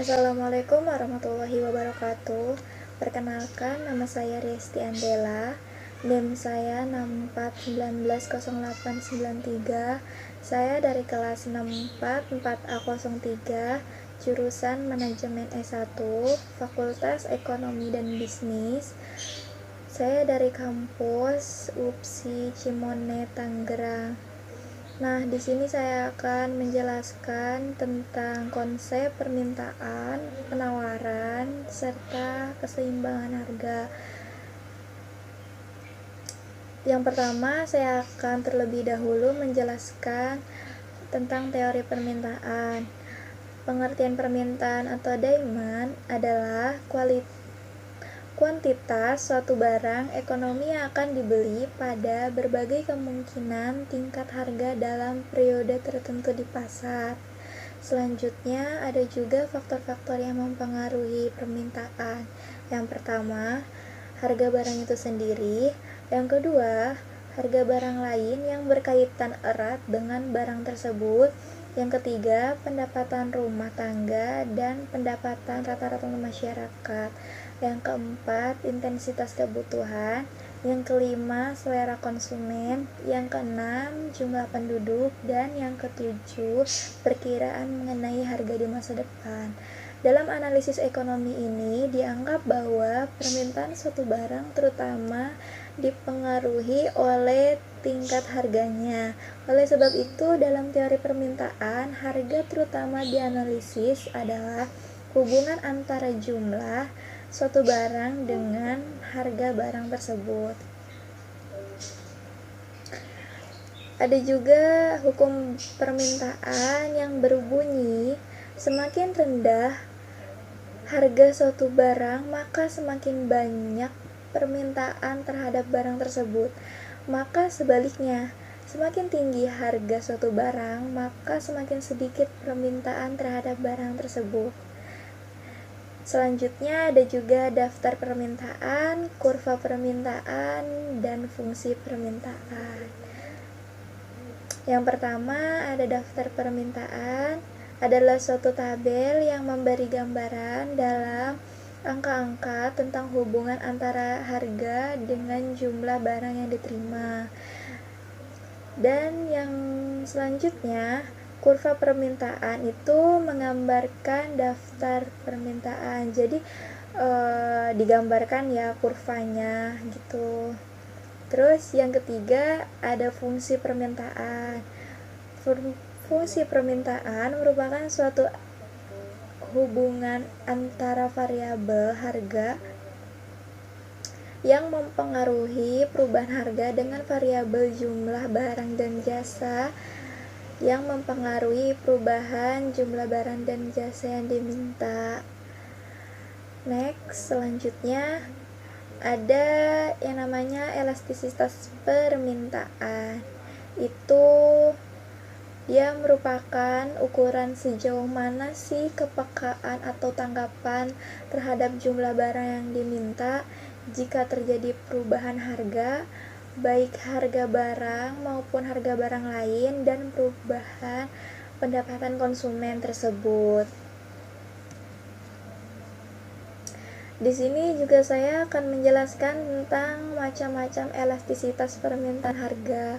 Assalamualaikum warahmatullahi wabarakatuh. Perkenalkan, nama saya Resti Andela. NIM saya 64190893. Saya dari kelas 64 4A03, jurusan Manajemen S1, Fakultas Ekonomi dan Bisnis. Saya dari kampus UPSI Cimone, Tangerang. Nah, di sini saya akan menjelaskan tentang konsep permintaan, penawaran, serta keseimbangan harga. Yang pertama, saya akan terlebih dahulu menjelaskan tentang teori permintaan. Pengertian permintaan atau demand adalah kuantitas suatu barang ekonomi yang akan dibeli pada berbagai kemungkinan tingkat harga dalam periode tertentu di pasar. Selanjutnya, ada juga faktor-faktor yang mempengaruhi permintaan. Yang pertama, harga barang itu sendiri. Yang kedua, harga barang lain yang berkaitan erat dengan barang tersebut. Yang ketiga, pendapatan rumah tangga dan pendapatan rata-rata masyarakat. Yang keempat, intensitas kebutuhan. Yang kelima, selera konsumen. Yang keenam, jumlah penduduk. Dan yang ketujuh, perkiraan mengenai harga di masa depan. Dalam analisis ekonomi ini dianggap bahwa permintaan suatu barang terutama dipengaruhi oleh tingkat harganya. Oleh sebab itu, dalam teori permintaan, harga terutama dianalisis adalah hubungan antara jumlah suatu barang dengan harga barang tersebut. Ada juga hukum permintaan yang berbunyi, semakin rendah harga suatu barang, maka semakin banyak permintaan terhadap barang tersebut. Maka sebaliknya, semakin tinggi harga suatu barang, maka semakin sedikit permintaan terhadap barang tersebut. Selanjutnya ada juga daftar permintaan, kurva permintaan, dan fungsi permintaan. Yang pertama ada daftar permintaan, adalah suatu tabel yang memberi gambaran dalam angka-angka tentang hubungan antara harga dengan jumlah barang yang diterima. Dan yang selanjutnya, kurva permintaan itu menggambarkan daftar permintaan. Jadi digambarkan ya kurvanya gitu. Terus yang ketiga ada fungsi permintaan. Fungsi permintaan merupakan suatu hubungan antara variabel harga yang mempengaruhi perubahan harga dengan variabel jumlah barang dan jasa yang mempengaruhi perubahan jumlah barang dan jasa yang diminta. Next, selanjutnya ada yang namanya elastisitas permintaan. Itu dia merupakan ukuran sejauh mana sih kepekaan atau tanggapan terhadap jumlah barang yang diminta jika terjadi perubahan harga, baik harga barang maupun harga barang lain, dan perubahan pendapatan konsumen tersebut. Di sini juga saya akan menjelaskan tentang macam-macam elastisitas permintaan harga.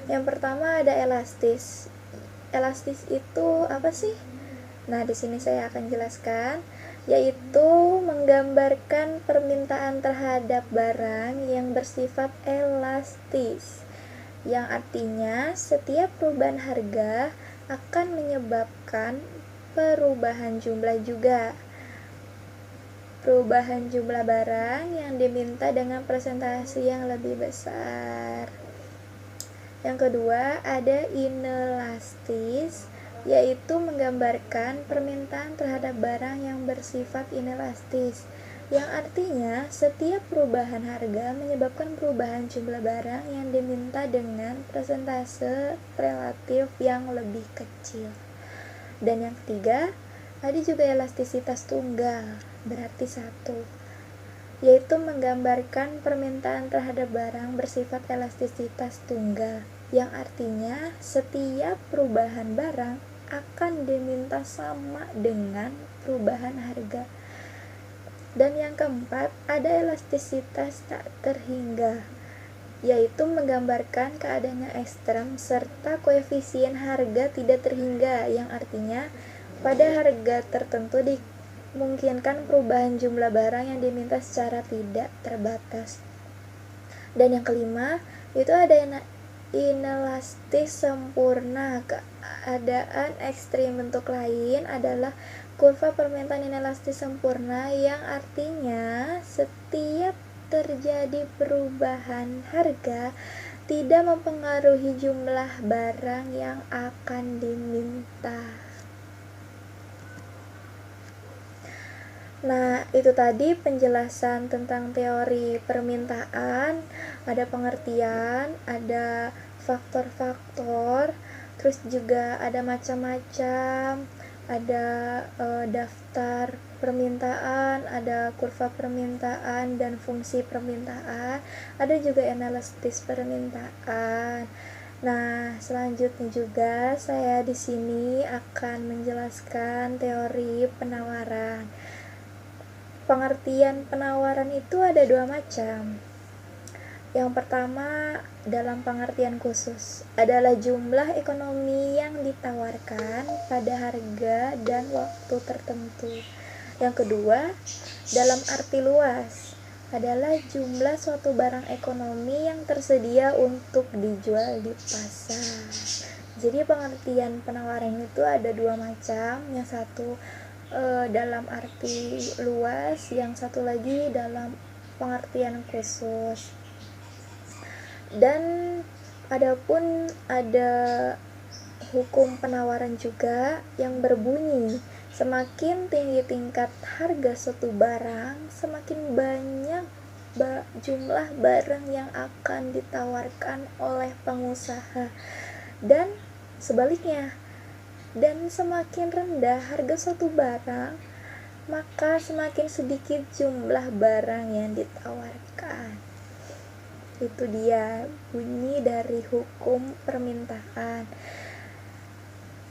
Yang pertama ada elastis. Elastis itu apa sih? Nah, di sini saya akan jelaskan, yaitu menggambarkan permintaan terhadap barang yang bersifat elastis, yang artinya setiap perubahan harga akan menyebabkan perubahan jumlah juga. Perubahan jumlah barang yang diminta dengan presentasi yang lebih besar. Yang kedua, ada inelastis, yaitu menggambarkan permintaan terhadap barang yang bersifat inelastis, yang artinya setiap perubahan harga menyebabkan perubahan jumlah barang yang diminta dengan persentase relatif yang lebih kecil. Dan yang ketiga, ada juga elastisitas tunggal, berarti satu, yaitu menggambarkan permintaan terhadap barang bersifat elastisitas tunggal, yang artinya setiap perubahan barang akan diminta sama dengan perubahan harga. Dan yang keempat, ada elastisitas tak terhingga, yaitu menggambarkan keadaannya ekstrem serta koefisien harga tidak terhingga, yang artinya pada harga tertentu dimungkinkan perubahan jumlah barang yang diminta secara tidak terbatas. Dan yang kelima, itu ada inelastis sempurna. Keadaan ekstrim bentuk lain adalah kurva permintaan inelastis sempurna, yang artinya setiap terjadi perubahan harga tidak mempengaruhi jumlah barang yang akan diminta. Nah, itu tadi penjelasan tentang teori permintaan, ada pengertian, ada faktor-faktor, terus juga ada macam-macam, ada daftar permintaan, ada kurva permintaan dan fungsi permintaan, ada juga analisis permintaan. Nah, selanjutnya juga saya di sini akan menjelaskan teori penawaran. Pengertian penawaran itu ada dua macam. Yang pertama, dalam pengertian khusus, adalah jumlah ekonomi yang ditawarkan pada harga dan waktu tertentu. Yang kedua, dalam arti luas, adalah jumlah suatu barang ekonomi yang tersedia untuk dijual di pasar. Jadi pengertian penawaran itu ada dua macam. Yang satu dalam arti luas, yang satu lagi dalam pengertian khusus. Dan adapun ada hukum penawaran juga yang berbunyi, semakin tinggi tingkat harga suatu barang, semakin banyak jumlah barang yang akan ditawarkan oleh pengusaha, dan sebaliknya. Dan semakin rendah harga suatu barang, maka semakin sedikit jumlah barang yang ditawarkan. Itu dia bunyi dari hukum permintaan.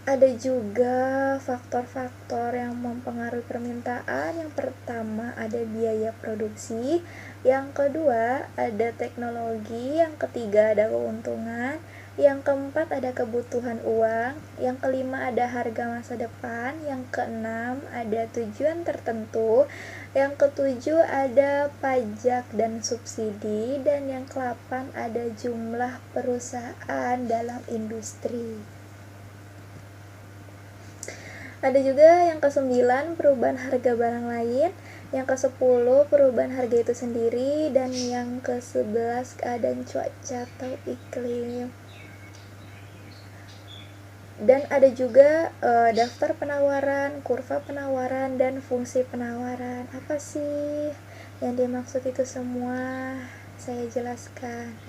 Ada juga faktor-faktor yang mempengaruhi permintaan. Yang pertama ada biaya produksi, yang kedua ada teknologi, yang ketiga ada keuntungan, yang keempat ada kebutuhan uang, yang kelima ada harga masa depan, yang keenam ada tujuan tertentu, yang ketujuh ada pajak dan subsidi, dan yang ke-8 ada jumlah perusahaan dalam industri. Ada juga yang ke-9 perubahan harga barang lain, yang ke-10 perubahan harga itu sendiri, dan yang ke-11 keadaan cuaca atau iklim. Dan ada juga daftar penawaran, kurva penawaran, dan fungsi penawaran. Apa sih yang dimaksud itu semua? Saya jelaskan.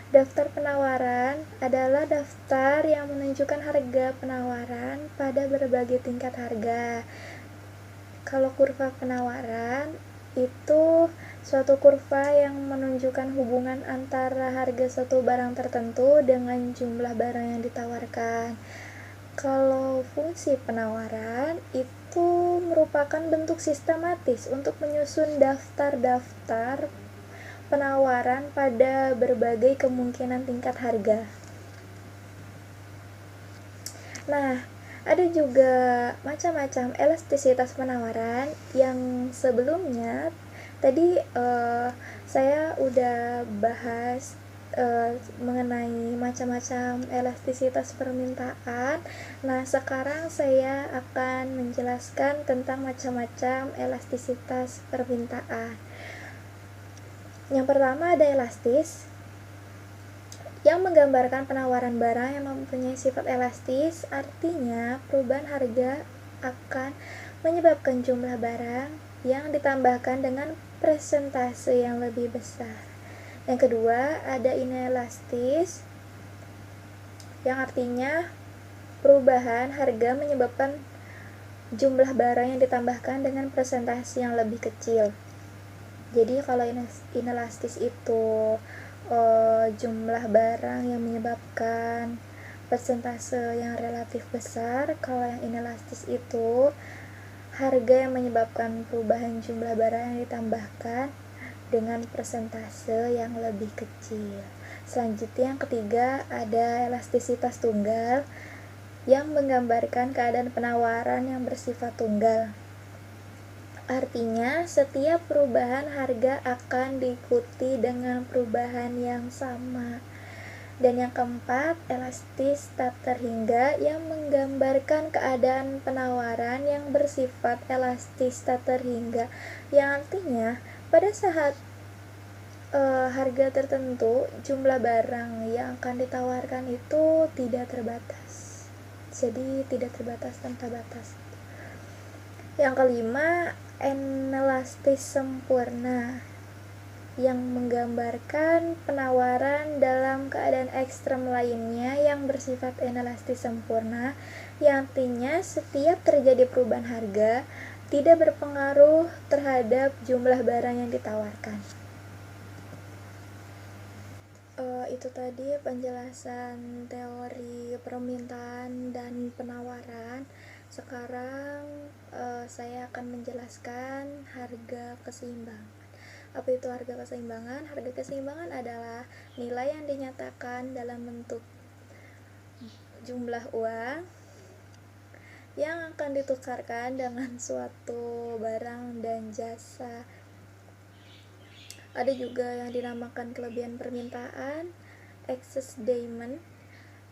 Daftar penawaran adalah daftar yang menunjukkan harga penawaran pada berbagai tingkat harga. Kalau kurva penawaran itu suatu kurva yang menunjukkan hubungan antara harga suatu barang tertentu dengan jumlah barang yang ditawarkan. Kalau fungsi penawaran itu merupakan bentuk sistematis untuk menyusun daftar-daftar penawaran pada berbagai kemungkinan tingkat harga. Nah, ada juga macam-macam elastisitas penawaran yang sebelumnya tadi saya udah bahas mengenai macam-macam elastisitas permintaan. Nah, sekarang saya akan menjelaskan tentang macam-macam elastisitas permintaan. Yang pertama ada elastis, yang menggambarkan penawaran barang yang mempunyai sifat elastis, artinya perubahan harga akan menyebabkan jumlah barang yang ditambahkan dengan persentase yang lebih besar. Yang kedua, ada inelastis, yang artinya perubahan harga menyebabkan jumlah barang yang ditambahkan dengan persentase yang lebih kecil. Jadi kalau inelastis itu jumlah barang yang menyebabkan persentase yang relatif besar. Kalau yang inelastis itu harga yang menyebabkan perubahan jumlah barang yang ditambahkan dengan persentase yang lebih kecil. Selanjutnya yang ketiga ada elastisitas tunggal yang menggambarkan keadaan penawaran yang bersifat tunggal. Artinya, setiap perubahan harga akan diikuti dengan perubahan yang sama. Dan yang keempat, elastis tak terhingga yang menggambarkan keadaan penawaran yang bersifat elastis tak terhingga. Yang artinya, pada saat harga tertentu, jumlah barang yang akan ditawarkan itu tidak terbatas. Jadi, tidak terbatas tanpa batas. Yang kelima, inelastis sempurna yang menggambarkan penawaran dalam keadaan ekstrem lainnya yang bersifat inelastis sempurna, yang artinya setiap terjadi perubahan harga tidak berpengaruh terhadap jumlah barang yang ditawarkan. Itu tadi penjelasan teori permintaan dan penawaran. Sekarang saya akan menjelaskan harga keseimbangan. Apa itu harga keseimbangan? Harga keseimbangan adalah nilai yang dinyatakan dalam bentuk jumlah uang yang akan ditukarkan dengan suatu barang dan jasa. Ada juga yang dinamakan kelebihan permintaan, excess demand,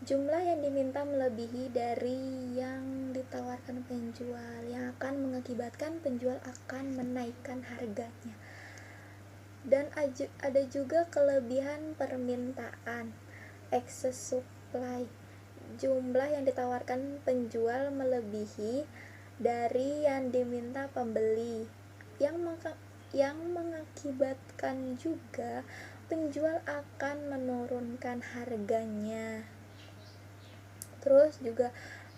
jumlah yang diminta melebihi dari yang ditawarkan penjual, yang akan mengakibatkan penjual akan menaikkan harganya. Dan ada juga kelebihan permintaan, excess supply, jumlah yang ditawarkan penjual melebihi dari yang diminta pembeli, yang mengakibatkan juga penjual akan menurunkan harganya. Terus juga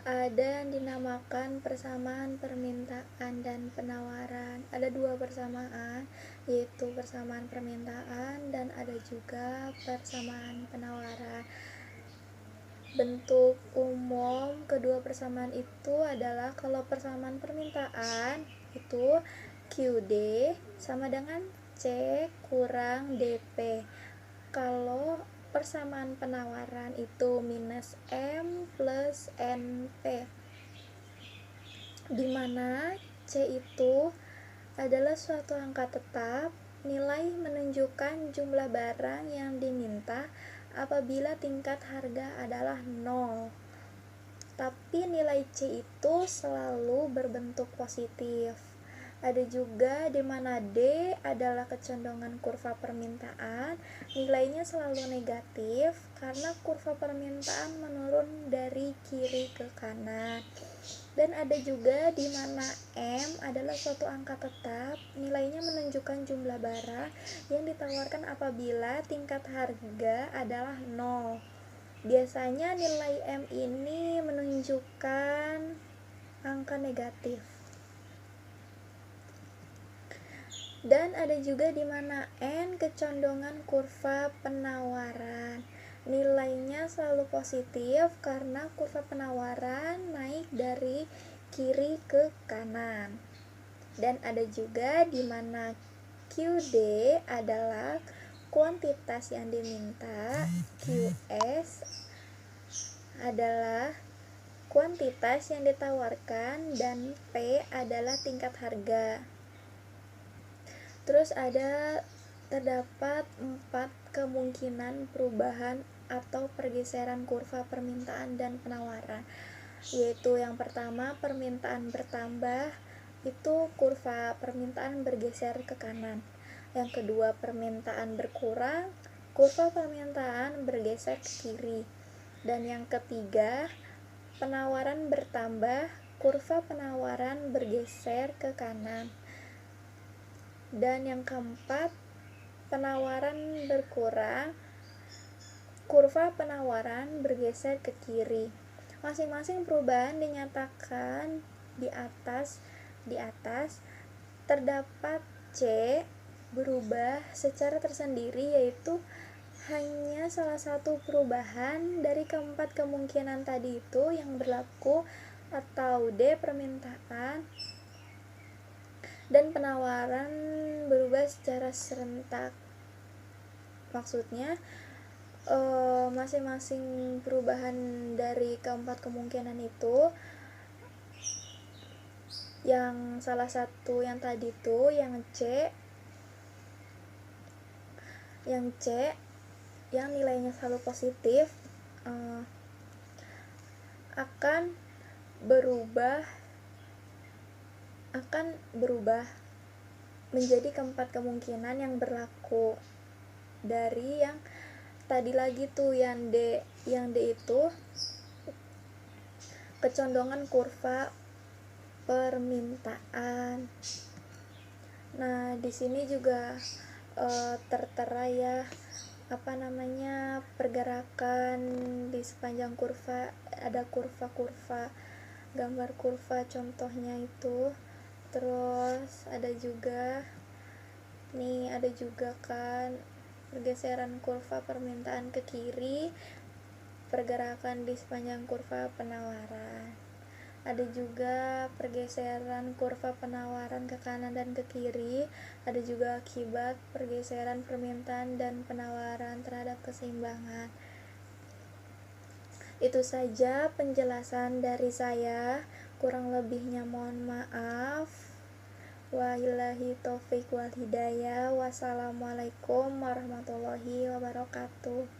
ada yang dinamakan persamaan permintaan dan penawaran. Ada dua persamaan, yaitu persamaan permintaan dan ada juga persamaan penawaran. Bentuk umum kedua persamaan itu adalah kalau persamaan permintaan itu QD sama dengan C kurang DP. Kalau persamaan penawaran itu minus M plus NP, dimana C itu adalah suatu angka tetap, nilai menunjukkan jumlah barang yang diminta apabila tingkat harga adalah 0. Tapi nilai C itu selalu berbentuk positif. Ada juga di mana D adalah kecondongan kurva permintaan, nilainya selalu negatif karena kurva permintaan menurun dari kiri ke kanan. Dan ada juga di mana M adalah suatu angka tetap, nilainya menunjukkan jumlah barang yang ditawarkan apabila tingkat harga adalah 0. Biasanya nilai M ini menunjukkan angka negatif. Dan ada juga di mana N kecondongan kurva penawaran, nilainya selalu positif karena kurva penawaran naik dari kiri ke kanan. Dan ada juga di mana QD adalah kuantitas yang diminta, QS adalah kuantitas yang ditawarkan, dan P adalah tingkat harga. Terus terdapat 4 kemungkinan perubahan atau pergeseran kurva permintaan dan penawaran, yaitu yang pertama permintaan bertambah, itu kurva permintaan bergeser ke kanan. Yang kedua permintaan berkurang, kurva permintaan bergeser ke kiri. Dan yang ketiga penawaran bertambah, kurva penawaran bergeser ke kanan. Dan yang keempat penawaran berkurang, kurva penawaran bergeser ke kiri. Masing-masing perubahan dinyatakan di atas. Terdapat C berubah secara tersendiri, yaitu hanya salah satu perubahan dari keempat kemungkinan tadi itu yang berlaku, atau D. Permintaan dan penawaran berubah secara serentak. Maksudnya masing-masing perubahan dari keempat kemungkinan itu, yang salah satu yang tadi tuh yang C yang nilainya selalu positif, akan berubah menjadi keempat kemungkinan yang berlaku. Dari yang tadi lagi tuh yang D itu kecondongan kurva permintaan. Nah, di sini juga tertera ya pergerakan di sepanjang kurva, ada kurva-kurva, gambar kurva contohnya itu. Terus ada juga kan pergeseran kurva permintaan ke kiri, pergerakan di sepanjang kurva penawaran. Ada juga pergeseran kurva penawaran ke kanan dan ke kiri. Ada juga akibat pergeseran permintaan dan penawaran terhadap keseimbangan. Itu saja penjelasan dari saya, kurang lebihnya mohon maaf. Wabillahi taufiq wal hidayah. Wassalamualaikum warahmatullahi wabarakatuh.